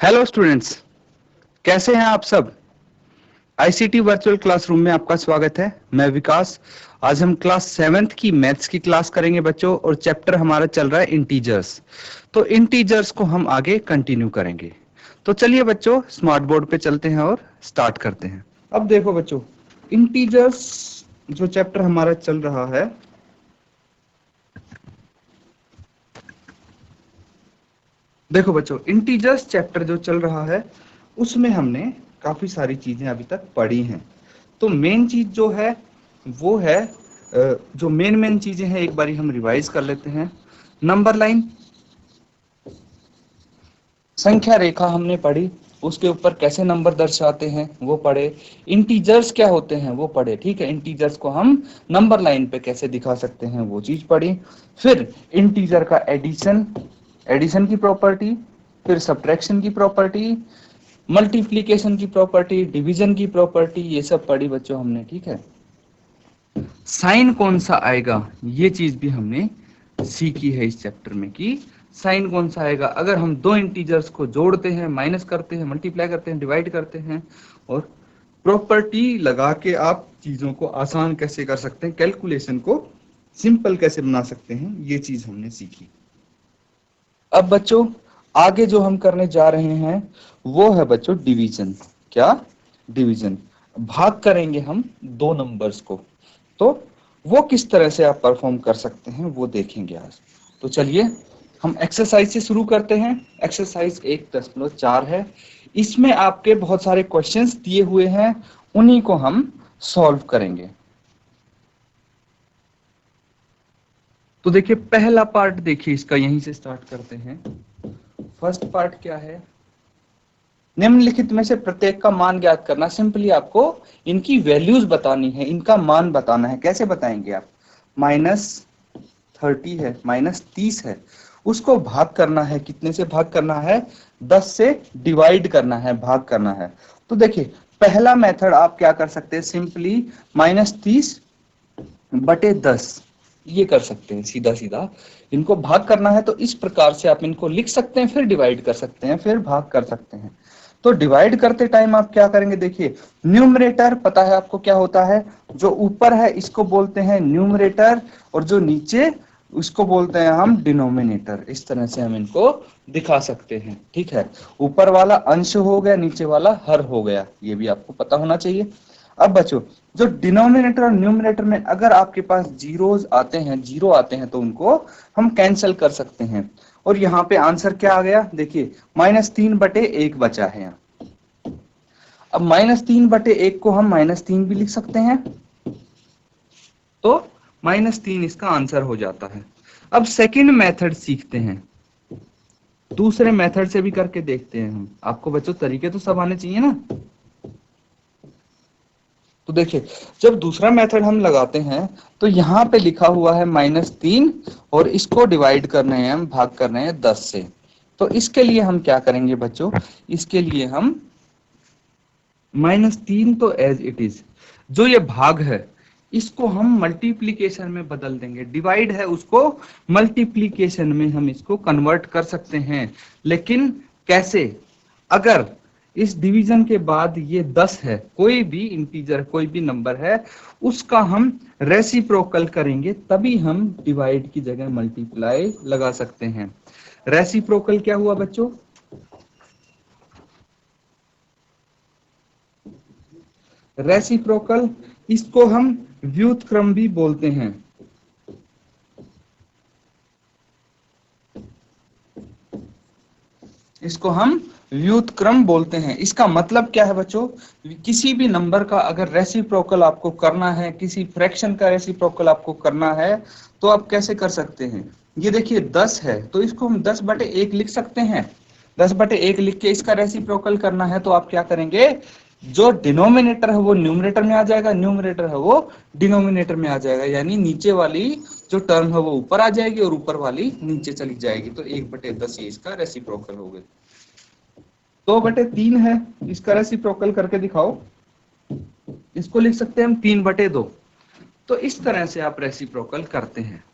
Hello students, कैसे हैं आप सब। आईसीटी वर्चुअल क्लासरूम में आपका स्वागत है। मैं विकास। आज हम क्लास 7th की मैथ्स की क्लास करेंगे बच्चों, और चैप्टर हमारा चल रहा है इंटीजर्स। तो इंटीजर्स को हम आगे कंटिन्यू करेंगे। तो चलिए बच्चों, स्मार्ट बोर्ड पे चलते हैं और स्टार्ट करते हैं। अब देखो बच्चों, इंटीजर्स जो चैप्टर हमारा चल रहा है, देखो बच्चों, इंटीजर्स चैप्टर जो चल रहा है उसमें हमने काफी सारी चीजें अभी तक पढ़ी हैं। तो मेन चीज जो है वो है, जो मेन चीजें हैं एक बारी हम रिवाइज कर लेते हैं। नंबर लाइन, संख्या रेखा हमने पढ़ी, उसके ऊपर कैसे नंबर दर्शाते हैं वो पढ़े। इंटीजर्स क्या होते हैं वो पढ़े, ठीक है। इंटीजर्स को हम नंबर लाइन पे कैसे दिखा सकते हैं वो चीज पढ़ी। फिर इंटीजर का एडिशन, एडिशन की प्रॉपर्टी, फिर सब्ट्रैक्शन की प्रॉपर्टी, मल्टीप्लिकेशन की प्रॉपर्टी, डिवीजन की प्रॉपर्टी, ये सब पढ़ी बच्चों हमने, ठीक है। साइन कौन सा आएगा ये चीज भी हमने सीखी है इस चैप्टर में, कि साइन कौन सा आएगा अगर हम दो इंटीजर्स को जोड़ते हैं, माइनस करते हैं, मल्टीप्लाई करते हैं, डिवाइड करते हैं। और प्रॉपर्टी लगा के आप चीजों को आसान कैसे कर सकते हैं, कैलकुलेशन को सिंपल कैसे बना सकते हैं, ये चीज हमने सीखी। अब बच्चों आगे जो हम करने जा रहे हैं वो है बच्चों डिवीजन। क्या? डिवीजन। भाग करेंगे हम दो नंबर्स को, तो वो किस तरह से आप परफॉर्म कर सकते हैं वो देखेंगे आज। तो चलिए हम एक्सरसाइज से शुरू करते हैं। एक्सरसाइज 1.4 है। इसमें आपके बहुत सारे क्वेश्चंस दिए हुए हैं, उन्हीं को हम सॉल्व करेंगे। तो देखिए पहला पार्ट, देखिए इसका यहीं से स्टार्ट करते हैं। फर्स्ट पार्ट क्या है? निम्नलिखित में से प्रत्येक का मान ज्ञात करना। सिंपली आपको इनकी वैल्यूज बतानी है, इनका मान बताना है। कैसे बताएंगे आप? -30 है, -30 है, उसको भाग करना है। कितने से भाग करना है? 10 से डिवाइड करना है, भाग करना है। तो देखिए पहला मेथड आप क्या कर सकते हैं, सिंपली -30/10 ये कर सकते हैं। सीधा सीधा इनको भाग करना है तो इस प्रकार से आप इनको लिख सकते हैं, फिर डिवाइड कर सकते हैं, फिर भाग कर सकते हैं। तो डिवाइड करते टाइम आप क्या करेंगे, देखिए न्यूमरेटर पता है आपको क्या होता है। जो ऊपर है इसको बोलते हैं न्यूमरेटर, और जो नीचे उसको बोलते हैं हम डिनोमिनेटर। इस तरह से हम इनको दिखा सकते हैं, ठीक है। ऊपर वाला अंश हो गया, नीचे वाला हर हो गया, ये भी आपको पता होना चाहिए। अब बच्चों जो डिनोमिनेटर और न्यूमरेटर में अगर आपके पास जीरोज आते हैं, जीरो आते हैं, तो उनको हम कैंसिल कर सकते हैं। और यहाँ पे आंसर क्या आ गया, देखिए -3/1 बचा है यहाँ। अब -3/1 को हम -3 भी लिख सकते हैं, तो -3 इसका आंसर हो जाता है। अब सेकंड मेथड सीखते हैं, दूसरे मेथड से भी करके देखते हैं हम। आपको बच्चों तरीके तो सब आने चाहिए ना। तो देखिए जब दूसरा मेथड हम लगाते हैं तो यहाँ पे लिखा हुआ है -3, और इसको डिवाइड कर रहे हैं हम, भाग कर रहे हैं 10 से। तो इसके लिए हम क्या करेंगे बच्चों, इसके लिए हम -3 तो एज इट इज, जो ये भाग है इसको हम मल्टीप्लीकेशन में बदल देंगे। डिवाइड है उसको मल्टीप्लीकेशन में हम इसको कन्वर्ट कर सकते हैं। लेकिन कैसे? अगर इस डिवीजन के बाद ये 10 है, कोई भी इंटीजर, कोई भी नंबर है, उसका हम रेसिप्रोकल करेंगे, तभी हम डिवाइड की जगह मल्टीप्लाई लगा सकते हैं। रेसिप्रोकल क्या हुआ बच्चों? रेसिप्रोकल, इसको हम व्युत्क्रम भी बोलते हैं। इसको हम व्युत्क्रम बोलते हैं। इसका मतलब क्या है बच्चों? किसी भी नंबर का अगर रेसिप्रोकल आपको करना है, किसी फ्रैक्शन का रेसिप्रोकल आपको करना है, तो आप कैसे कर सकते हैं? ये देखिए 10 है तो इसको हम 10/1 लिख सकते हैं। 10/1 लिख के इसका रेसिप्रोकल करना है तो आप क्या करेंगे, जो डिनोमिनेटर है वो न्यूमरेटर में आ जाएगा, न्यूमरेटर है वो डिनोमिनेटर में आ जाएगा। यानी नीचे वाली जो टर्म है वो ऊपर आ जाएगी और ऊपर वाली नीचे चली जाएगी। तो 1/10 ये इसका रेसिप्रोकल हो गया। 2/3 है, इसका रेसिप्रोकल करके दिखाओ। इसको लिख सकते हैं हम 3/2। तो इस तरह से आप रेसिप्रोकल करते हैं।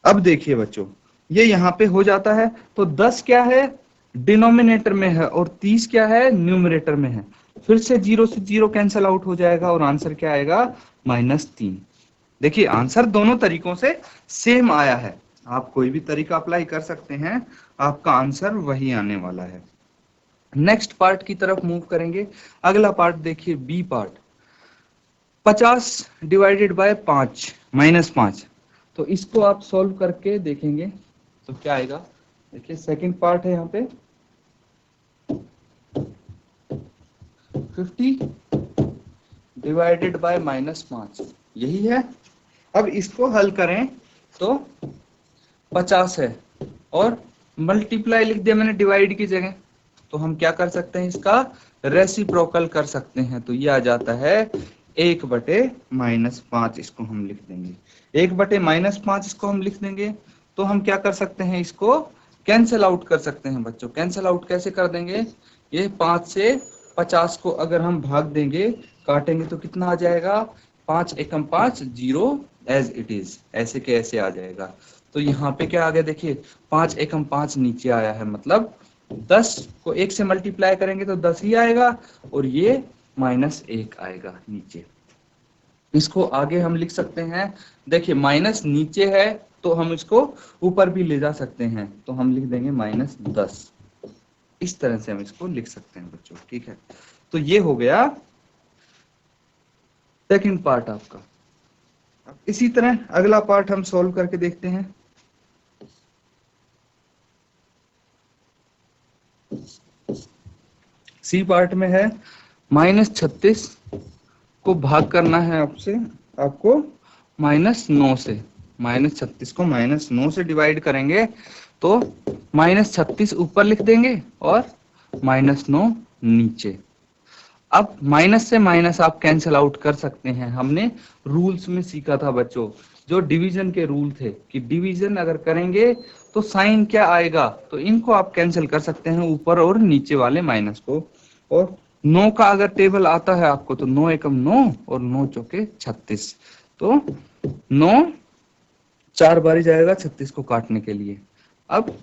अब देखिए बच्चों, ये यहाँ पे हो जाता है। तो 10 क्या है? डिनोमिनेटर में है और 30 क्या है, न्यूमरेटर में है। फिर से 0 से 0 कैंसिल आउट हो जाएगा और आंसर क्या आएगा, -3। देखिए आंसर दोनों तरीकों से सेम आया है, आप कोई भी तरीका अप्लाई कर सकते हैं, आपका आंसर वही आने वाला है। नेक्स्ट पार्ट की तरफ मूव करेंगे। अगला पार्ट देखिए, बी पार्ट। 50 divided by 5 -5। तो इसको आप सॉल्व करके देखेंगे तो क्या आएगा। देखिए सेकंड पार्ट है यहाँ पे 50 डिवाइडेड बाय -5, यही है। अब इसको हल करें तो 50 है और मल्टीप्लाई लिख दिया मैंने डिवाइड की जगह, तो हम क्या कर सकते हैं, इसका रेसिप्रोकल कर सकते हैं। तो ये आ जाता है 1/-5, इसको हम लिख देंगे 1/-5, इसको हम लिख देंगे। तो हम क्या कर सकते हैं, इसको कैंसिल आउट कर सकते हैं बच्चों। कैंसिल आउट कैसे कर देंगे, ये 5 से 50 को अगर हम भाग देंगे, काटेंगे तो कितना आ जाएगा, 5 एकम 5, 0 एज इट इज, ऐसे के ऐसे आ जाएगा। तो यहाँ पे क्या आ गया, देखिए 5 एकम 5 नीचे आया है, मतलब 10 को 1 से मल्टीप्लाई करेंगे तो 10 ही आएगा और ये -1 आएगा नीचे। इसको आगे हम लिख सकते हैं, देखिए माइनस नीचे है तो हम इसको ऊपर भी ले जा सकते हैं, तो हम लिख देंगे -10। इस तरह से हम इसको लिख सकते हैं बच्चों, ठीक है। तो ये हो गया सेकंड पार्ट आपका। अब इसी तरह अगला पार्ट हम सॉल्व करके देखते हैं। सी पार्ट में है -36 को भाग करना है आपसे, आपको -9 से। -36 को -9 से डिवाइड करेंगे तो -36 ऊपर लिख देंगे और -9 नीचे। अब माइनस से माइनस आप कैंसिल आउट कर सकते हैं। हमने रूल्स में सीखा था बच्चों, जो डिवीजन के रूल थे कि डिवीजन अगर करेंगे तो साइन क्या आएगा, तो इनको आप कैंसिल कर सकते हैं, ऊपर और नीचे वाले माइनस को। और 9 का अगर टेबल आता है आपको तो 9 एकम 9 और 9 चौके 36, तो 9 4 बारी जाएगा 36 को काटने के लिए। अब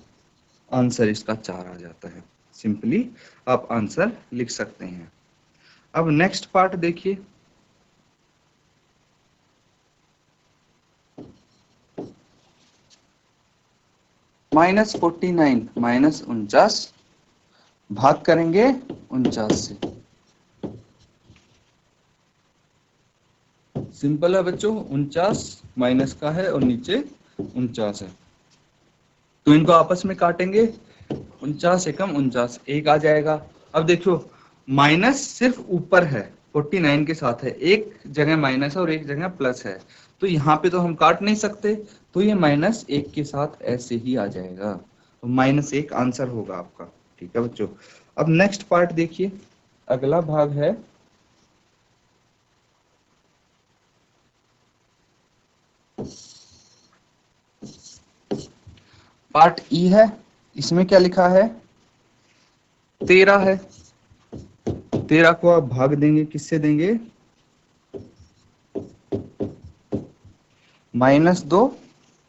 आंसर इसका 4 आ जाता है। सिंपली आप आंसर लिख सकते हैं। अब नेक्स्ट पार्ट देखिए, -49 -49 भाग करेंगे 49 से। सिंपल है बच्चों, 49 माइनस का है और नीचे 49 है, तो इनको आपस में काटेंगे, 49 एकम 49, 1 आ जाएगा। अब देखो माइनस सिर्फ ऊपर है, 49 के साथ है, एक जगह माइनस है और एक जगह प्लस है, तो यहाँ पे तो हम काट नहीं सकते, तो ये -1 के साथ ऐसे ही आ जाएगा, तो -1 आंसर होगा आपका, ठीक है बच्चों। अब नेक्स्ट पार्ट देखिए, अगला भाग है पार्ट ई है। इसमें क्या लिखा है, 13 है। 13 को आप भाग देंगे, किससे देंगे, -2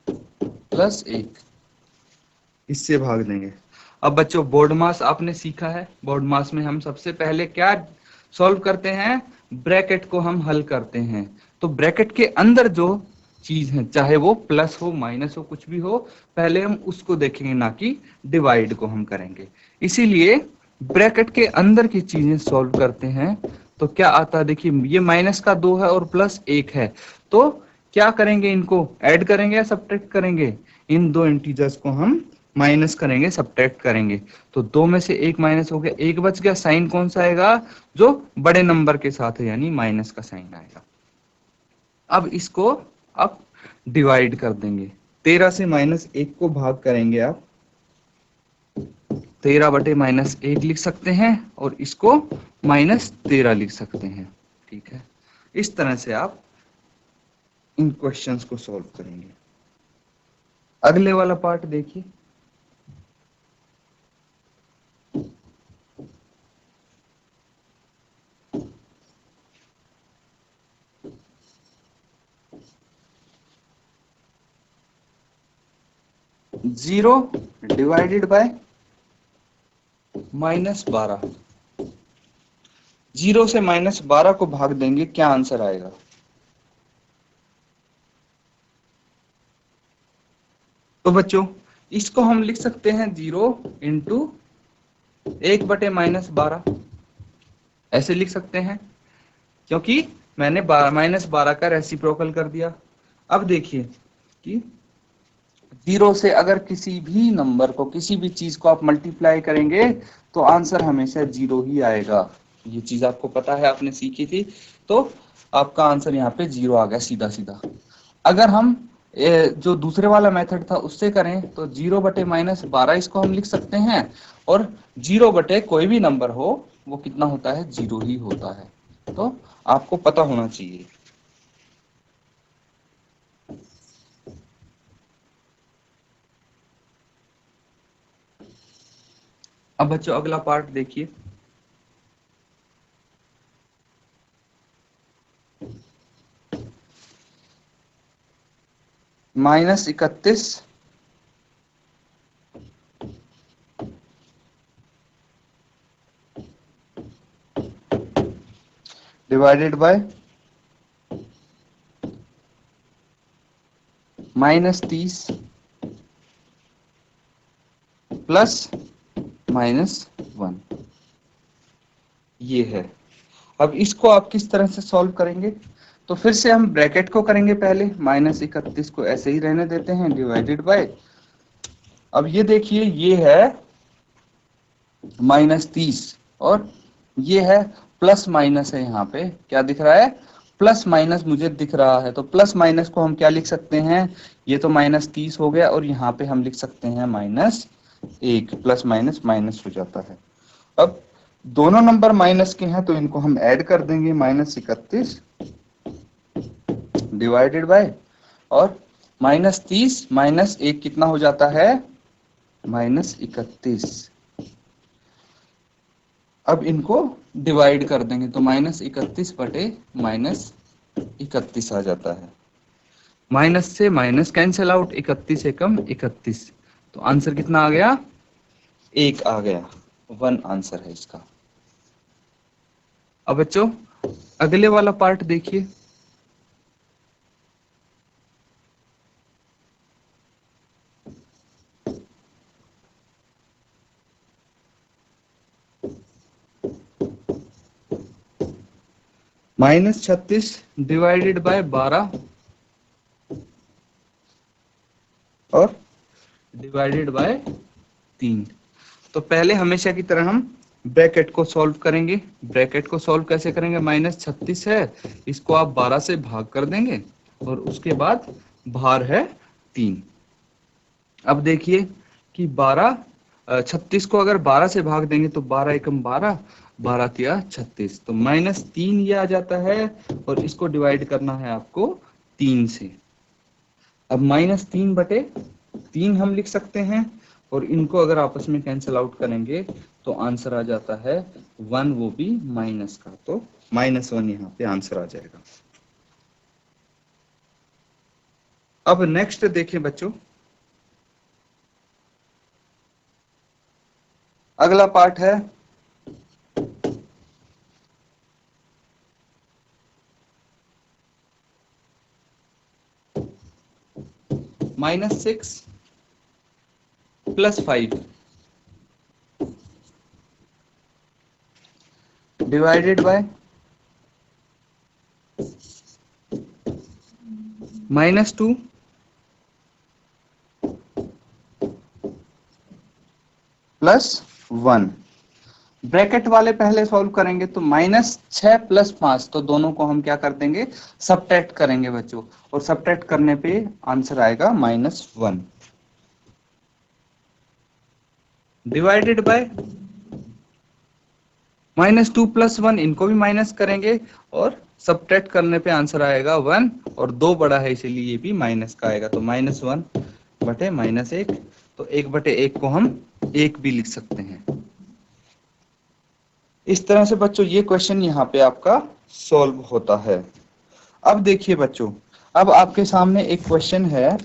+ 1, इससे भाग देंगे। अब बच्चों बोर्ड मास आपने सीखा है, बोर्ड मास में हम सबसे पहले क्या सॉल्व करते हैं, ब्रैकेट को हम हल करते हैं। तो ब्रैकेट के अंदर जो चीज है, चाहे वो प्लस हो माइनस हो कुछ भी हो, पहले हम उसको देखेंगे, ना कि डिवाइड को हम करेंगे। इसीलिए ब्रैकेट के अंदर की चीजें सॉल्व करते हैं। तो क्या आता है, देखिए ये -2 है और +1 है, तो क्या करेंगे, इनको ऐड करेंगे या सब्ट्रैक्ट करेंगे, इन दो इंटीजर्स को हम माइनस करेंगे, सब्ट्रैक्ट करेंगे। तो 2 में से 1 माइनस हो गया, 1 बच गया, साइन कौन सा आएगा, जो बड़े नंबर के साथ है, यानी माइनस का साइन आएगा। अब इसको आप डिवाइड कर देंगे, 13 से -1 को भाग करेंगे आप, 13/-1 लिख सकते हैं और इसको -13 लिख सकते हैं, ठीक है। इस तरह से आप इन क्वेश्चंस को सॉल्व करेंगे। अगले वाला पार्ट देखिए, जीरो डिवाइडेड बाय -12, 0 से -12 को भाग देंगे, क्या आंसर आएगा? तो बच्चों इसको हम लिख सकते हैं 0 इंटू 1/-12, ऐसे लिख सकते हैं, क्योंकि मैंने -12 का रेसिप्रोकल कर दिया। अब देखिए कि 0 से अगर किसी भी नंबर को, किसी भी चीज को आप मल्टीप्लाई करेंगे तो आंसर हमेशा 0 ही आएगा। ये चीज आपको पता है, आपने सीखी थी, तो आपका आंसर यहाँ पे 0 आ गया सीधा सीधा। अगर हम जो दूसरे वाला मेथड था उससे करें तो 0/-12 इसको हम लिख सकते हैं, और 0 बटे कोई भी नंबर हो वो कितना होता है? 0 ही होता है। तो आपको पता होना चाहिए। अब बच्चों अगला पार्ट देखिए। -31 डिवाइडेड बाय -30 प्लस -1, ये है। अब इसको आप किस तरह से सॉल्व करेंगे? तो फिर से हम ब्रैकेट को करेंगे पहले, -31 को ऐसे ही रहने देते हैं, डिवाइडेड बाय, अब ये देखिए ये है -30 और ये है प्लस माइनस है, यहाँ पे क्या दिख रहा है? प्लस माइनस मुझे दिख रहा है। तो प्लस माइनस को हम क्या लिख सकते हैं? ये तो -30 हो गया, और यहाँ पे हम लिख सकते हैं -1, प्लस माइनस माइनस हो जाता है। अब दोनों नंबर माइनस के हैं तो इनको हम ऐड कर देंगे, -31 डिवाइडेड बाय, और -30 -1 कितना हो जाता है? -31। अब इनको डिवाइड कर देंगे तो -31/-31 आ जाता है। माइनस से माइनस कैंसिल आउट, 31 एकम 31, तो आंसर कितना आ गया? 1 आ गया। 1 आंसर है इसका। अब बच्चों अगले वाला पार्ट देखिए। -36 डिवाइडेड बाय 12 और डिवाइडेड बाय 3। तो पहले हमेशा की तरह हम ब्रैकेट को सॉल्व करेंगे। ब्रैकेट को सॉल्व कैसे करेंगे? -36 है, इसको आप 12 से भाग कर देंगे, और उसके बाद भार है 3। अब देखिए कि 36 को अगर 12 से भाग देंगे तो 12 एकम 12, 12 तिया 36, तो -3 ये आ जाता है, और इसको डिवाइड करना है आपको 3 से। अब -3/3 हम लिख सकते हैं, और इनको अगर आपस में कैंसिल आउट करेंगे तो आंसर आ जाता है 1, वो भी माइनस का, तो -1 यहाँ पे आंसर आ जाएगा। अब नेक्स्ट देखें बच्चों, अगला पार्ट है -6 + 5 डिवाइडेड बाय -2 + 1। ब्रैकेट वाले पहले सॉल्व करेंगे तो -6 + 5, तो दोनों को हम क्या कर देंगे? सबट्रैक्ट करेंगे बच्चों, और सबट्रैक्ट करने पे आंसर आएगा -1 डिवाइडेड बाय -2 + 1, इनको भी माइनस करेंगे, और सबट्रैक्ट करने पे आंसर आएगा 1, और 2 बड़ा है इसीलिए ये भी माइनस का आएगा, तो -1/-1, तो 1/1 को हम 1 भी लिख सकते हैं। इस तरह से बच्चों ये क्वेश्चन यहाँ पे आपका सॉल्व होता है। अब देखिए बच्चों, अब आपके सामने एक क्वेश्चन है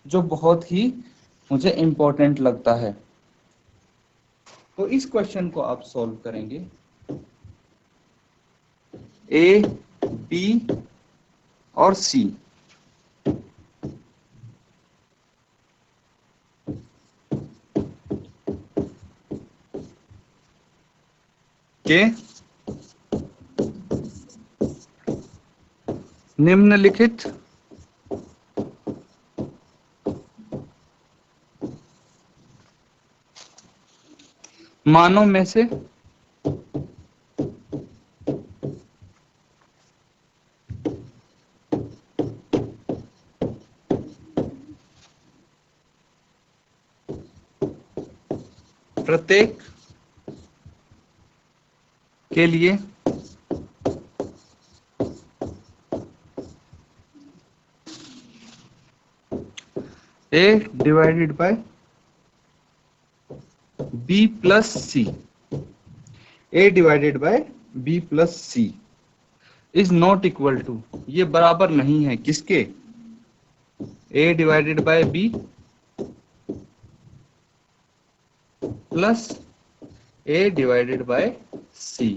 जो बहुत ही मुझे इम्पोर्टेंट लगता है। तो इस क्वेश्चन को आप सॉल्व करेंगे। ए, बी और सी के निम्नलिखित मानों में से प्रत्येक के लिए A divided by B plus C, A divided by B plus C is not equal to, ये बराबर नहीं है किसके, A divided by B plus A divided by C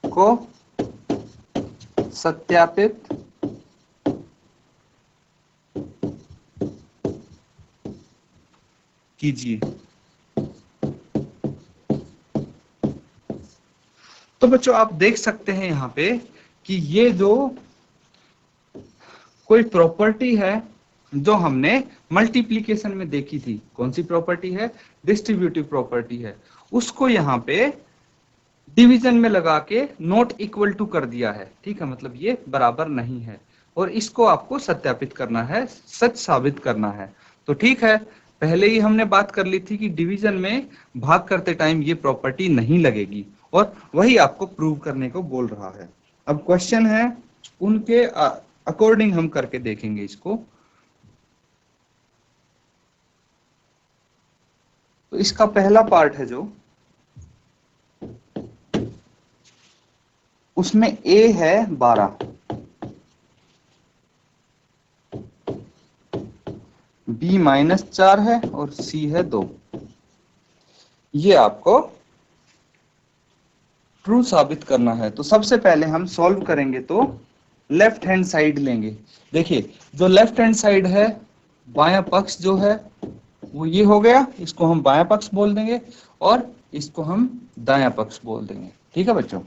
को सत्यापित कीजिए। तो बच्चों आप देख सकते हैं यहाँ पे कि ये जो कोई प्रॉपर्टी है जो हमने मल्टीप्लिकेशन में देखी थी, कौन सी प्रॉपर्टी है, डिस्ट्रीब्यूटिव प्रॉपर्टी है, उसको यहाँ पे डिवीजन में लगा के नॉट इक्वल टू कर दिया है। ठीक है, मतलब ये बराबर नहीं है और इसको आपको सत्यापित करना है, सच साबित करना है। तो ठीक है, पहले ही हमने बात कर ली थी कि डिवीजन में भाग करते टाइम ये प्रॉपर्टी नहीं लगेगी और वही आपको प्रूव करने को बोल रहा है। अब क्वेश्चन है उनके अकॉर्डिंग हम करके देखेंगे इसको। तो इसका पहला पार्ट है जो, उसमें A है 12, B -4 है और C है 2। ये आपको ट्रू साबित करना है। तो सबसे पहले हम सॉल्व करेंगे तो लेफ्ट हैंड साइड लेंगे। देखिए जो लेफ्ट हैंड साइड है, बायां पक्ष जो है वो ये हो गया, इसको हम बायां पक्ष बोल देंगे और इसको हम दायां पक्ष बोल देंगे। ठीक है बच्चों,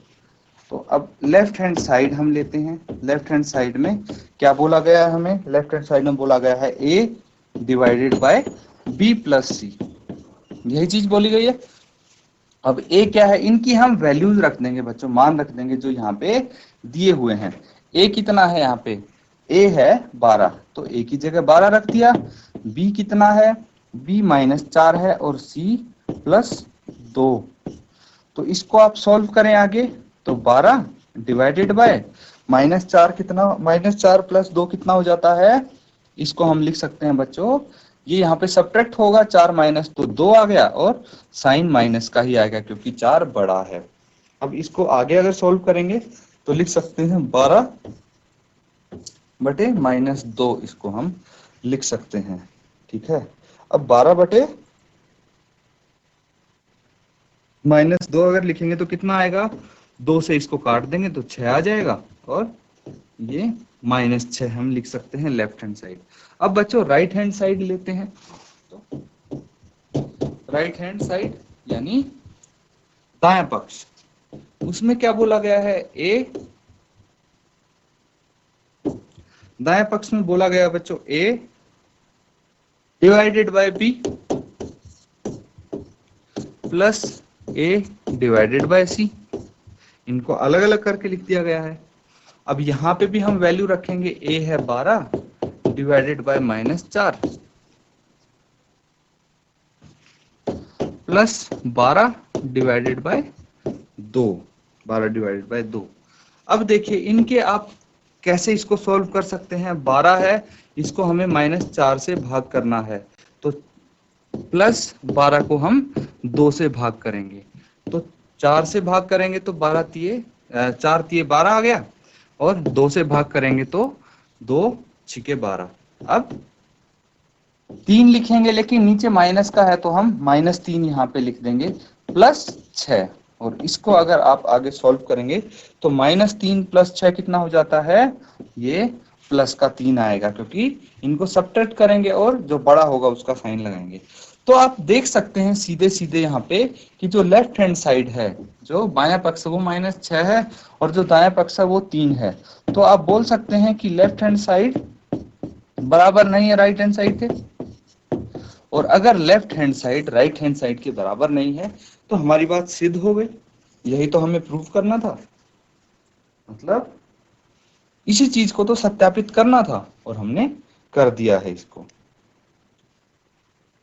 तो अब लेफ्ट हैंड साइड हम लेते हैं। लेफ्ट हैंड साइड में क्या बोला गया है, हमें लेफ्ट हैंड साइड में बोला गया है A divided by B plus C, यही चीज बोली गई है। अब A क्या है, इनकी हम वैल्यूज रख देंगे बच्चों, मान रख देंगे जो यहाँ पे दिए हुए हैं। A कितना है, यहाँ पे A है 12, तो A की जगह 12 रख दिया। B कितना है, B -4 है और C +2। तो इसको आप सॉल्व करें आगे, तो 12 डिवाइडेड बाय -4 कितना, -4 + 2 कितना हो जाता है, इसको हम लिख सकते हैं बच्चों, ये यहाँ पे सब्ट्रैक्ट होगा, 4 - तो 2 आ गया और साइन माइनस का ही आएगा क्योंकि 4 बड़ा है। अब इसको आगे अगर सॉल्व करेंगे तो लिख सकते हैं 12 बटे -2, इसको हम लिख सकते हैं। ठीक है, अब 12 बटे -2 अगर लिखेंगे तो कितना आएगा, 2 से इसको काट देंगे तो 6 आ जाएगा और ये -6 हम लिख सकते हैं लेफ्ट हैंड साइड। अब बच्चों राइट हैंड साइड लेते हैं। तो राइट हैंड साइड यानी दायां पक्ष, उसमें क्या बोला गया है, A, दाएं पक्ष में बोला गया बच्चों A divided by B plus A divided by C, इनको अलग अलग करके लिख दिया गया है। अब यहाँ पे भी हम वैल्यू रखेंगे, A है 12 divided by -4 plus 12 divided by 2, 12 divided by 2। अब देखिए इनके आप कैसे इसको सॉल्व कर सकते हैं, 12 है, इसको हमें -4 से भाग करना है, तो प्लस 12 को हम 2 से भाग करेंगे, तो 4 से भाग करेंगे तो 4 तिये 12 आ गया और 2 से भाग करेंगे तो 2 छिके 12। अब 3 लिखेंगे, लेकिन नीचे माइनस का है तो हम -3 यहाँ पे लिख देंगे, +6। और इसको अगर आप आगे सॉल्व करेंगे तो -3 + 6 कितना हो जाता है, ये प्लस का 3 आएगा, क्योंकि इनको सब्ट्रैक्ट करेंगे और जो बड़ा होगा उसका साइन लगाएंगे। तो आप देख सकते हैं सीधे सीधे यहाँ पे कि जो लेफ्ट हैंड साइड है, जो बायां पक्ष वो -6 है और जो दायां पक्ष है वो 3 है। तो आप बोल सकते हैं कि लेफ्ट हैंड साइड बराबर नहीं है राइट हैंड साइड के। और अगर left hand side right hand side के बराबर नहीं है तो हमारी बात सिद्ध हो गई। यही तो हमें प्रूव करना था, मतलब इसी चीज को तो सत्यापित करना था और हमने कर दिया है इसको।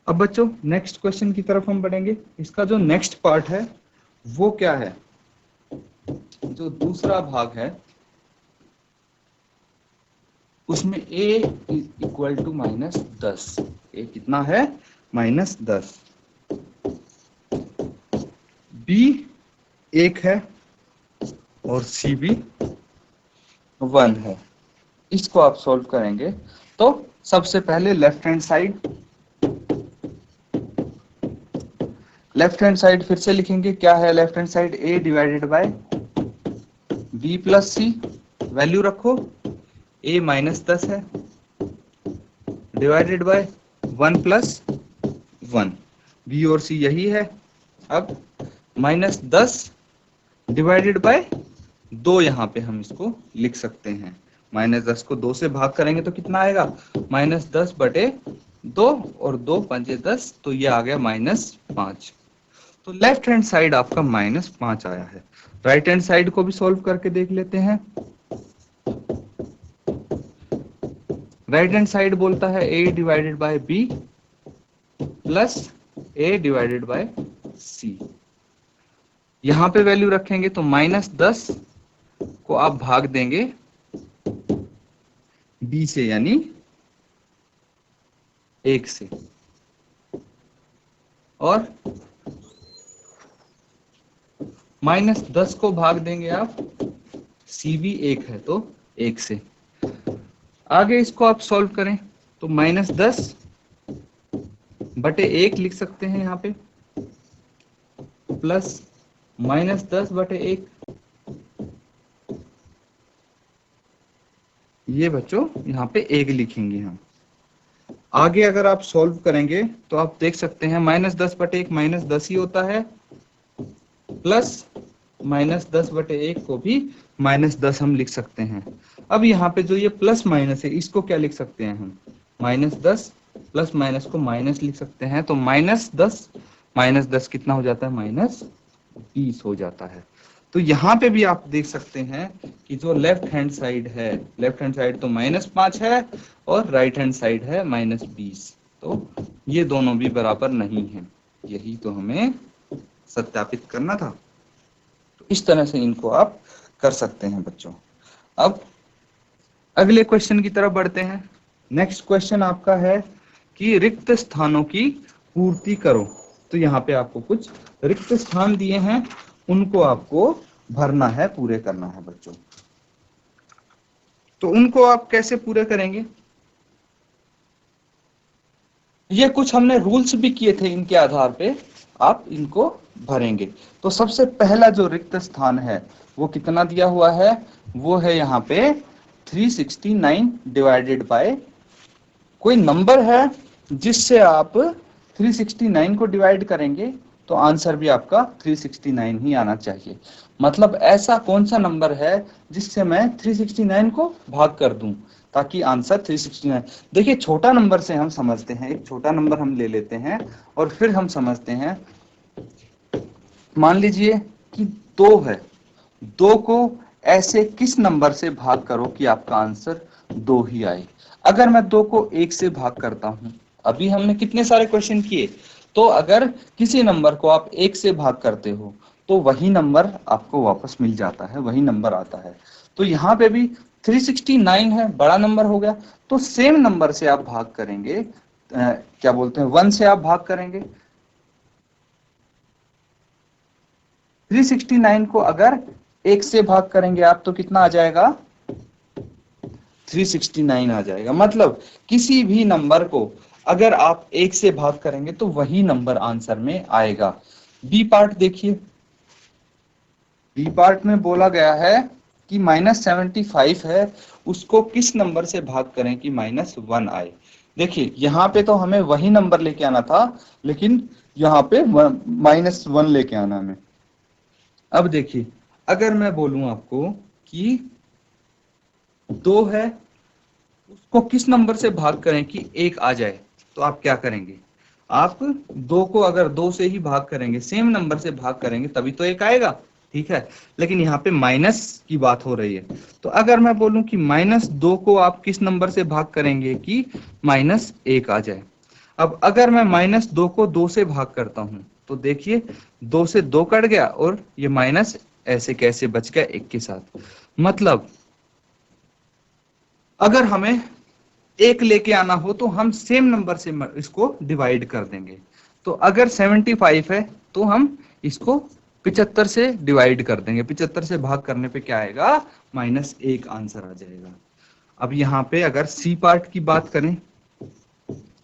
अब बच्चों नेक्स्ट क्वेश्चन की तरफ हम बढ़ेंगे। इसका जो नेक्स्ट पार्ट है वो क्या है, जो दूसरा भाग है उसमें a इक्वल टू -10, a कितना है, -10, b 1 है और c भी 1 है। इसको आप सॉल्व करेंगे तो सबसे पहले लेफ्ट हैंड साइड फिर से लिखेंगे। क्या है left hand side, a divided by b plus c, value रखो, a -10 है डिवाइडेड बाय 1 + 1, b और c यही है। अब -10 डिवाइडेड बाय 2, यहाँ पे हम इसको लिख सकते हैं। -10 को 2 से भाग करेंगे तो कितना आएगा, -10/2, और 2 × 5 = 10, तो ये आ गया -5। तो लेफ्ट हैंड साइड आपका -5 आया है। राइट हैंड साइड को भी सॉल्व करके देख लेते हैं। राइट हैंड साइड बोलता है a divided by b plus a divided by c। यहां पे वैल्यू रखेंगे तो -10 को आप भाग देंगे b से, यानी 1 से, और -10 को भाग देंगे आप, c भी 1 है तो 1 से। आगे इसको आप सॉल्व करें तो -10/1 लिख सकते हैं यहाँ पे, प्लस -10/1, ये बच्चों यहाँ पे 1 लिखेंगे हम। आगे अगर आप सॉल्व करेंगे तो आप देख सकते हैं -10/1 -10 ही होता है, प्लस -10/1 को भी -10 हम लिख सकते हैं। अब यहाँ पे जो ये प्लस माइनस है इसको क्या लिख सकते हैं हम, -10 प्लस माइनस को माइनस लिख सकते हैं। तो -10 कितना हो जाता है, -20 हो जाता है। तो यहाँ पे भी आप देख सकते हैं कि जो लेफ्ट हैंड साइड है, लेफ्ट हैंड साइड तो -5 है और राइट हैंड साइड है -20, तो ये दोनों भी बराबर नहीं है। यही तो हमें सत्यापित करना था। तो इस तरह से इनको आप कर सकते हैं बच्चों। अब अगले क्वेश्चन की तरफ बढ़ते हैं। नेक्स्ट क्वेश्चन आपका है कि रिक्त स्थानों की पूर्ति करो। तो यहाँ पे आपको कुछ रिक्त स्थान दिए हैं, उनको आपको भरना है, पूरे करना है बच्चों। तो उनको आप कैसे पूरे करेंगे, ये कुछ हमने रूल्स भी किए थे, इनके आधार पे आप इनको भरेंगे। तो सबसे पहला जो रिक्त स्थान है वो कितना दिया हुआ है, वो है यहाँ पे 369 डिवाइडेड बाय कोई नंबर है जिससे आप 369 को डिवाइड करेंगे तो आंसर भी आपका 369 ही आना चाहिए। मतलब ऐसा कौन सा नंबर है जिससे मैं 369 को भाग कर दूं ताकि आंसर 369। देखिए छोटा नंबर से हम समझते हैं, एक छोटा नंबर हम ले लेते हैं और फिर हम समझते हैं। मान लीजिए कि 2 है, 2 को ऐसे किस नंबर से भाग करो कि आपका आंसर 2 ही आए। अगर मैं 2 को 1 से भाग करता हूं, अभी हमने कितने सारे क्वेश्चन किए, तो अगर किसी नंबर को आप 1 से भाग करते हो तो वही नंबर आपको वापस मिल जाता है, वही नंबर आता है। तो यहाँ पे भी 369 है, बड़ा नंबर हो गया, तो सेम नंबर से आप भाग करेंगे, क्या बोलते हैं, 1 से आप भाग करेंगे। 369 को अगर 1 से भाग करेंगे आप तो कितना आ जाएगा, 369 आ जाएगा। मतलब किसी भी नंबर को अगर आप 1 से भाग करेंगे तो वही नंबर आंसर में आएगा। बी पार्ट देखिए, बी पार्ट में बोला गया है कि -75 है, उसको किस नंबर से भाग करें कि -1 आए। देखिए यहाँ पे तो हमें वही नंबर लेके आना था, लेकिन यहाँ पे -1 लेके आना हमें। अब देखिए, अगर मैं बोलूं आपको कि 2 है, उसको किस नंबर से भाग करें कि 1 आ जाए, तो आप क्या करेंगे? आप 2 को अगर 2 से ही भाग करेंगे, सेम नंबर से भाग करेंगे, तभी तो 1 आएगा, ठीक है। लेकिन यहाँ पे माइनस की बात हो रही है, तो अगर मैं बोलूं कि -2 को आप किस नंबर से भाग करेंगे कि -1 आ जाए। अब अगर मैं -2 को 2 से भाग करता हूं, तो देखिए 2 से 2 कट गया और ये माइनस ऐसे कैसे बच गया 1 के साथ। मतलब अगर हमें 1 लेके आना हो तो हम सेम नंबर से इसको डिवाइड कर देंगे। तो अगर 75 है तो हम इसको 75 से डिवाइड कर देंगे, 75 से भाग करने पे क्या आएगा? -1 आंसर आ जाएगा। अब यहाँ पे अगर सी पार्ट की बात करें,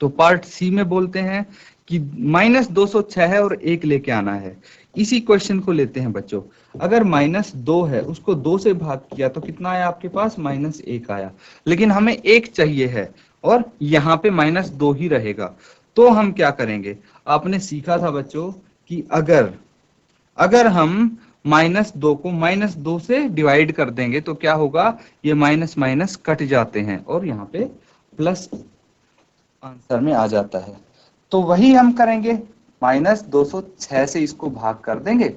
तो पार्ट सी में बोलते हैं कि -206 है और 1 लेके आना है। इसी क्वेश्चन को लेते हैं बच्चों, अगर -2 है, उसको 2 से भाग किया तो कितना आया आपके पास? -1 आया। लेकिन हमें 1 चाहिए है और यहाँ पे -2 ही रहेगा, तो हम क्या करेंगे? आपने सीखा था बच्चों कि अगर अगर हम -2 को -2 से डिवाइड कर देंगे तो क्या होगा? ये माइनस माइनस कट जाते हैं और यहाँ पे प्लस आंसर में आ जाता है। तो वही हम करेंगे, -206 से इसको भाग कर देंगे।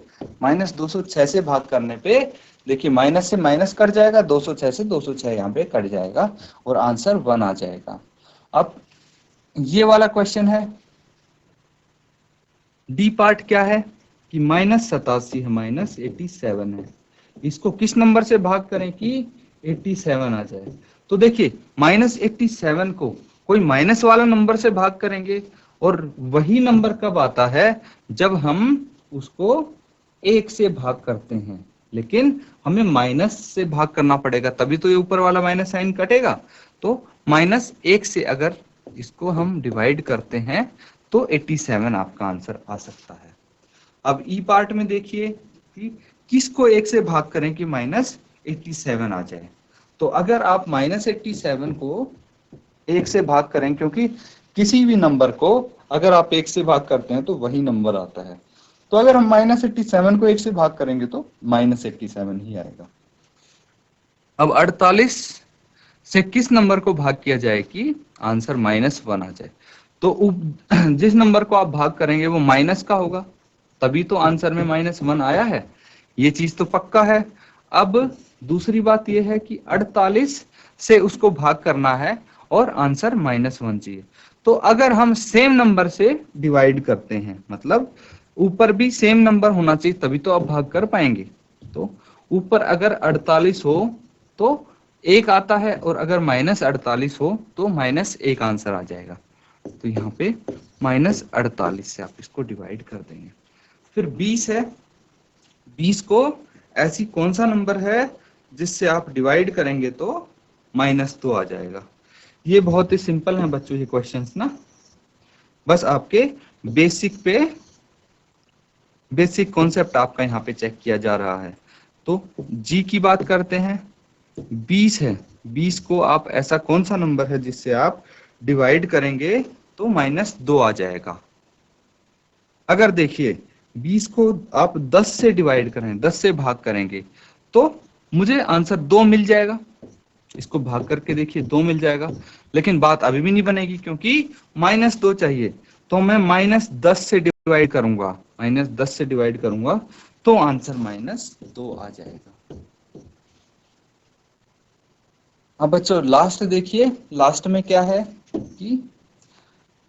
-206 से भाग करने पे देखिए माइनस से माइनस कट जाएगा, 206 से 206 यहाँ पे कट जाएगा और आंसर 1 आ जाएगा। अब ये वाला क्वेश्चन है, डी पार्ट क्या है कि -87 है, -87 है, इसको किस नंबर से भाग करें कि 87 आ जाए। तो देखिए -87 को कोई माइनस वाला नंबर से भाग करेंगे, और वही नंबर कब आता है? जब हम उसको 1 से भाग करते हैं, लेकिन हमें माइनस से भाग करना पड़ेगा, तभी तो ये ऊपर वाला माइनस साइन कटेगा। तो -1 से अगर इसको हम डिवाइड करते हैं तो 87 आपका आंसर आ सकता है। अब ई पार्ट में देखिए कि किसको 1 से भाग करें कि -87 आ जाए। तो अगर आप -87 को 1 से भाग करें, क्योंकि किसी भी नंबर को अगर आप 1 से भाग करते हैं तो वही नंबर आता है, तो अगर हम -87 को 1 से भाग करेंगे तो -87 ही आएगा। अब 48 से किस नंबर को भाग किया जाए कि आंसर -1 आ जाए। तो जिस नंबर को आप भाग करेंगे वो माइनस का होगा, तभी तो आंसर में -1 आया है, ये चीज तो पक्का है। अब दूसरी बात यह है कि 48 से उसको भाग करना है और आंसर -1 चाहिए। तो अगर हम सेम नंबर से डिवाइड करते हैं, मतलब ऊपर भी सेम नंबर होना चाहिए तभी तो आप भाग कर पाएंगे। तो ऊपर अगर 48 हो तो 1 आता है, और अगर -48 हो तो -1 आंसर आ जाएगा। तो यहाँ पे -48 से आप इसको डिवाइड कर देंगे। फिर 20 है, 20 को ऐसी कौन सा नंबर है जिससे आप डिवाइड करेंगे तो -2 आ जाएगा। ये बहुत ही सिंपल है बच्चों ये क्वेश्चंस ना, बस आपके बेसिक कॉन्सेप्ट आपका यहाँ पे चेक किया जा रहा है। तो जी की बात करते हैं, 20 है, 20 को आप ऐसा कौन सा नंबर है जिससे आप डिवाइड करेंगे तो -2 आ जाएगा। अगर देखिए 20 को आप 10 से डिवाइड करें, 10 से भाग करेंगे तो मुझे आंसर 2 मिल जाएगा। इसको भाग करके देखिए 2 मिल जाएगा, लेकिन बात अभी भी नहीं बनेगी क्योंकि -2 चाहिए। तो मैं -10 से डिवाइड करूंगा, -10 से डिवाइड करूंगा तो आंसर -2 आ जाएगा। अब बच्चों लास्ट देखिए, लास्ट में क्या है कि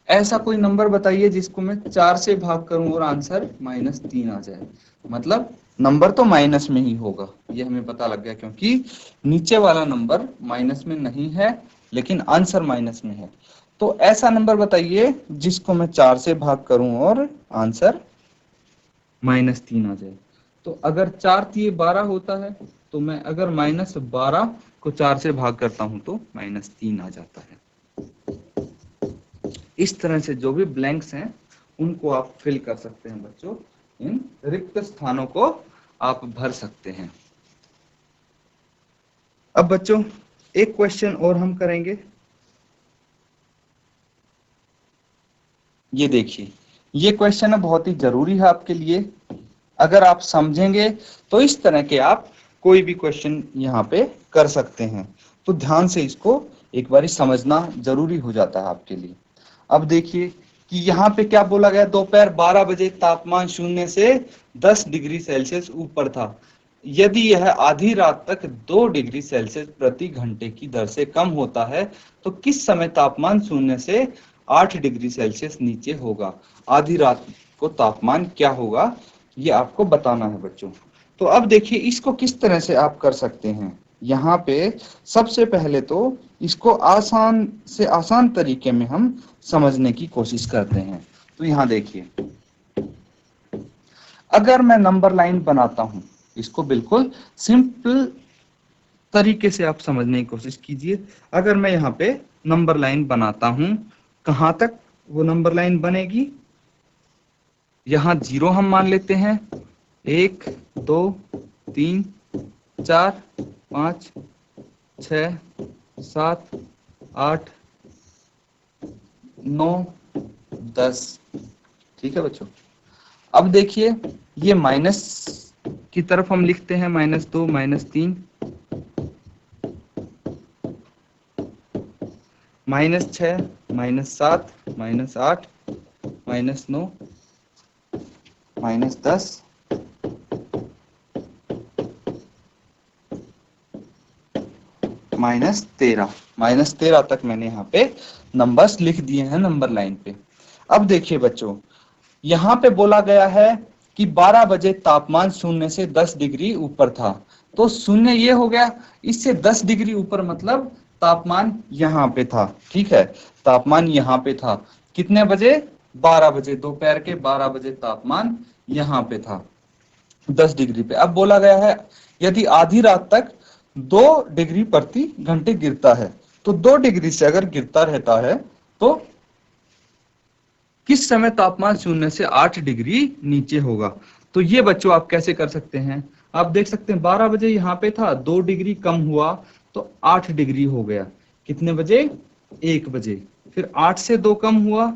ऐसा कोई नंबर बताइए जिसको मैं 4 से भाग करूं और आंसर -3 आ जाए। मतलब नंबर तो माइनस में ही होगा, ये हमें पता लग गया, क्योंकि नीचे वाला नंबर माइनस में नहीं है लेकिन आंसर माइनस में है। तो ऐसा नंबर बताइए जिसको मैं 4 से भाग करूं और आंसर -3 आ जाए। तो अगर 4 तिये 12 होता है, तो मैं अगर -12 को 4 से भाग करता हूं तो -3 आ जाता है। इस तरह से जो भी ब्लैंक्स हैं उनको आप फिल कर सकते हैं बच्चों, इन रिक्त स्थानों को आप भर सकते हैं। अब बच्चों एक क्वेश्चन और हम करेंगे। ये देखिए, ये क्वेश्चन है बहुत ही जरूरी है आपके लिए। अगर आप समझेंगे तो इस तरह के आप कोई भी क्वेश्चन यहाँ पे कर सकते हैं। तो ध्यान से इसको एक बार समझना जरूरी हो जाता है आपके लिए। अब देखिए कि यहाँ पे क्या बोला गया, दोपहर 12 बजे तापमान 0 से 10 डिग्री सेल्सियस ऊपर था। यदि यह आधी रात तक 2 डिग्री सेल्सियस प्रति घंटे की दर से कम होता है तो किस समय तापमान 0 से 8 डिग्री सेल्सियस नीचे होगा। आधी रात को तापमान क्या होगा ये आपको बताना है बच्चों। तो अब देखिए इसको किस तरह से आप कर सकते हैं। यहाँ पे सबसे पहले तो इसको आसान से आसान तरीके में हम समझने की कोशिश करते हैं। तो यहाँ देखिए, अगर मैं नंबर लाइन बनाता हूं, इसको बिल्कुल सिंपल तरीके से आप समझने की कोशिश कीजिए। अगर मैं यहाँ पे नंबर लाइन बनाता हूं, कहां तक वो नंबर लाइन बनेगी, यहाँ 0 हम मान लेते हैं, 1 2 3 4 5 6 7 8 9 10। ठीक है बच्चों। अब देखिए ये माइनस की तरफ हम लिखते हैं, -2 -3 -6 -7 -8 -9 -10 -13 तक मैंने यहाँ पे नंबर्स लिख दिए हैं नंबर लाइन पे। अब देखिए बच्चों, यहाँ पे बोला गया है कि 12 बजे तापमान 0 से 10 डिग्री ऊपर था। तो 0 ये हो गया, इससे 10 डिग्री ऊपर मतलब तापमान यहाँ पे था। ठीक है, तापमान यहाँ पे था। कितने बजे, 12 बजे, दोपहर के 12 बजे तापमान यहाँ पे था 10 डिग्री पे। अब बोला गया है यदि आधी रात तक 2 डिग्री प्रति घंटे गिरता है, तो 2 डिग्री से अगर गिरता रहता है तो किस समय तापमान 0 से 8 डिग्री नीचे होगा। तो ये बच्चों आप कैसे कर सकते हैं, आप देख सकते हैं 12 बजे यहाँ पे था, 2 डिग्री कम हुआ तो 8 डिग्री हो गया। कितने बजे, 1 बजे। फिर 8 से 2 कम हुआ,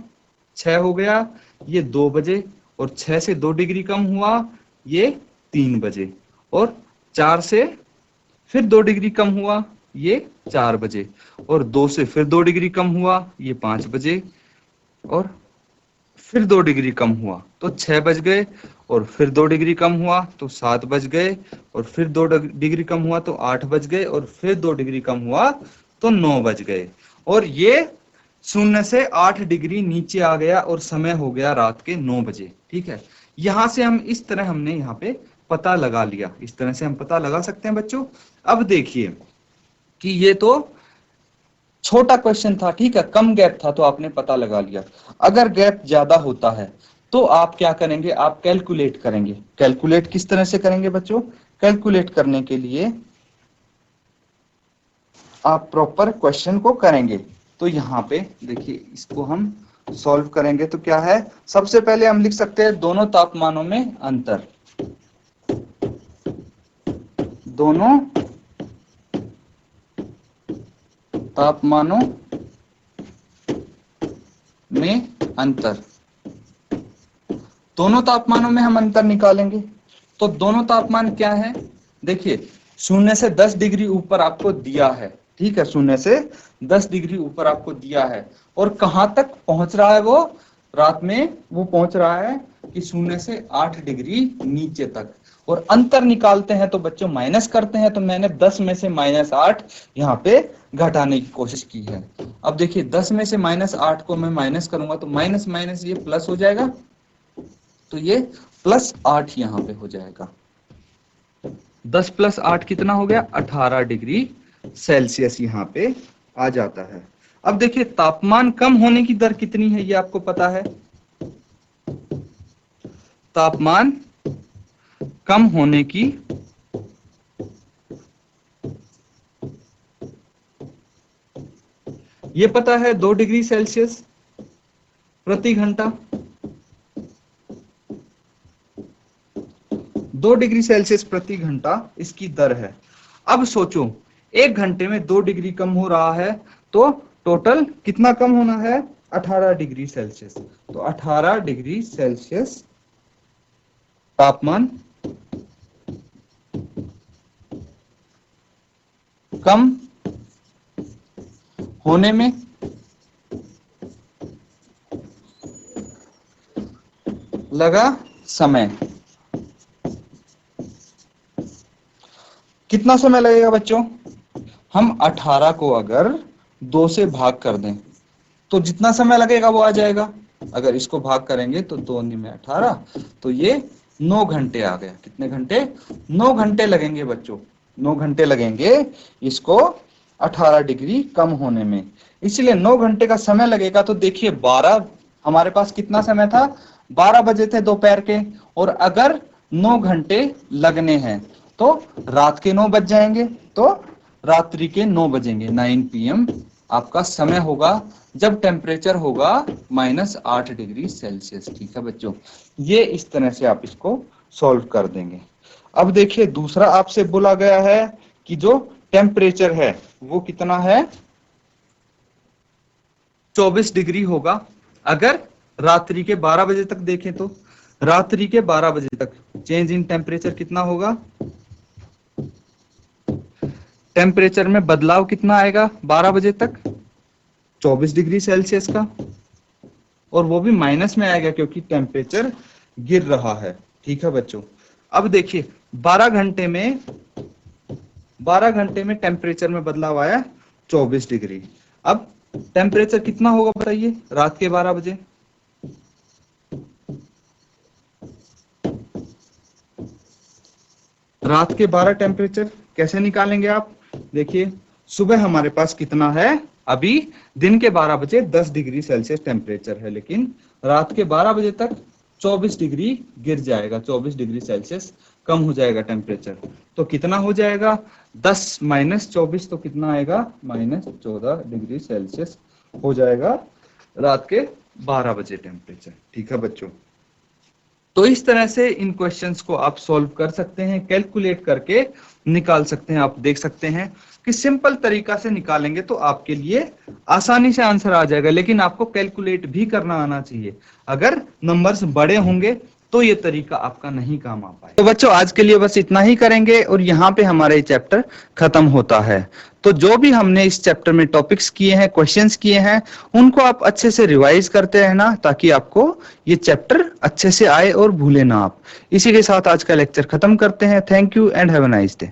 6 हो गया, ये 2 बजे। और 6 से 2 डिग्री कम हुआ, ये 3 बजे। और 4 से फिर 2 डिग्री कम हुआ, ये 4 बजे। और 2 से फिर 2 डिग्री कम हुआ, ये 5 बजे। और फिर 2 डिग्री कम हुआ तो 6 बज गए। और फिर 2 डिग्री कम हुआ तो 7 बज गए। और फिर 2 डिग्री कम हुआ तो 8 बज गए। और फिर 2 डिग्री कम हुआ तो 9 बज गए। और ये 0 से 8 डिग्री नीचे आ गया और समय हो गया रात के 9 बजे। ठीक है, यहां से हम इस तरह हमने यहाँ पे पता लगा लिया, इस तरह से हम पता लगा सकते हैं बच्चों। अब देखिए कि ये तो छोटा क्वेश्चन था, ठीक है, कम गैप था तो आपने पता लगा लिया। अगर गैप ज्यादा होता है तो आप क्या करेंगे, आप कैलकुलेट करेंगे। कैलकुलेट किस तरह से करेंगे बच्चों, कैलकुलेट करने के लिए आप प्रॉपर क्वेश्चन को करेंगे। तो यहाँ पे देखिए इसको हम सॉल्व करेंगे तो क्या है, सबसे पहले हम लिख सकते हैं दोनों तापमानों में अंतर। दोनों तापमानों में अंतर, दोनों तापमानों में हम अंतर निकालेंगे। तो दोनों तापमान क्या है, देखिए 0 से 10 डिग्री ऊपर आपको दिया है। ठीक है, 0 से 10 डिग्री ऊपर आपको दिया है। और कहां तक पहुंच रहा है वो रात में, वो पहुंच रहा है कि 0 से 8 डिग्री नीचे तक। और अंतर निकालते हैं तो बच्चों माइनस करते हैं। तो मैंने 10 में से -8 यहाँ पे घटाने की कोशिश की है। अब देखिए 10 में से -8 को मैं माइनस करूंगा तो माइनस माइनस ये प्लस हो जाएगा। तो ये +8 यहाँ पे हो जाएगा। 10 + 8 कितना हो गया, 18 डिग्री सेल्सियस यहाँ पे आ जाता है। अब देखिए तापमान कम होने की दर कितनी है ये आपको पता है। तापमान कम होने की ये पता है 2 डिग्री सेल्सियस। प्रति घंटा, 2 डिग्री सेल्सियस प्रति घंटा इसकी दर है। अब सोचो 1 घंटे में 2 डिग्री कम हो रहा है, तो टोटल कितना कम होना है? 18 डिग्री सेल्सियस। तो 18 डिग्री सेल्सियस तापमान कम होने में लगा समय। कितना समय लगेगा बच्चों? हम 18 को अगर 2 से भाग कर दें तो जितना समय लगेगा वो आ जाएगा। अगर इसको भाग करेंगे तो 2 में 18, तो ये 9 घंटे आ गया। कितने घंटे? 9 घंटे लगेंगे बच्चों, 9 घंटे लगेंगे इसको 18 डिग्री कम होने में। इसलिए 9 घंटे का समय लगेगा। तो देखिए 12, हमारे पास कितना समय था? 12 बजे थे दोपहर के, और अगर 9 घंटे लगने हैं तो रात के 9 बज जाएंगे, तो रात्रि के 9 बजेंगे। 9 PM आपका समय होगा जब टेम्परेचर होगा -8 डिग्री सेल्सियस। ठीक है बच्चों, ये इस तरह से आप इसको सॉल्व कर देंगे। अब देखिए दूसरा आपसे बोला गया है कि जो टेम्परेचर है वो कितना है? 24 डिग्री होगा। अगर रात्रि के 12 बजे तक देखें तो रात्रि के 12 बजे तक चेंज इन टेम्परेचर कितना होगा? टेम्परेचर में बदलाव कितना आएगा 12 बजे तक? 24 डिग्री सेल्सियस का, और वो भी माइनस में आएगा क्योंकि टेम्परेचर गिर रहा है। ठीक है बच्चों, अब देखिए 12 घंटे में टेम्परेचर में बदलाव आया 24 डिग्री। अब टेम्परेचर कितना होगा बताइए रात के 12 बजे? रात के 12 टेम्परेचर कैसे निकालेंगे आप? देखिए सुबह हमारे पास कितना है? अभी दिन के 12 बजे 10 डिग्री सेल्सियस टेम्परेचर है, लेकिन रात के 12 बजे तक 24 डिग्री गिर जाएगा, 24 डिग्री सेल्सियस कम हो जाएगा टेम्परेचर। तो कितना हो जाएगा? 10 - 24 तो कितना आएगा? -14 डिग्री सेल्सियस हो जाएगा रात के 12 बजे टेम्परेचर। ठीक है बच्चों, तो इस तरह से इन क्वेश्चंस को आप सॉल्व कर सकते हैं, कैलकुलेट करके निकाल सकते हैं। आप देख सकते हैं कि सिंपल तरीका से निकालेंगे तो आपके लिए आसानी से आंसर आ जाएगा, लेकिन आपको कैलकुलेट भी करना आना चाहिए। अगर नंबर्स बड़े होंगे तो ये तरीका आपका नहीं काम आ पाएगा। तो बच्चों आज के लिए बस इतना ही करेंगे, और यहाँ पे हमारा ये चैप्टर खत्म होता है। तो जो भी हमने इस चैप्टर में टॉपिक्स किए हैं, क्वेश्चंस किए हैं, उनको आप अच्छे से रिवाइज करते रहना, ताकि आपको ये चैप्टर अच्छे से आए और भूले ना आप। इसी के साथ आज का लेक्चर खत्म करते हैं। Thank you and have a nice day.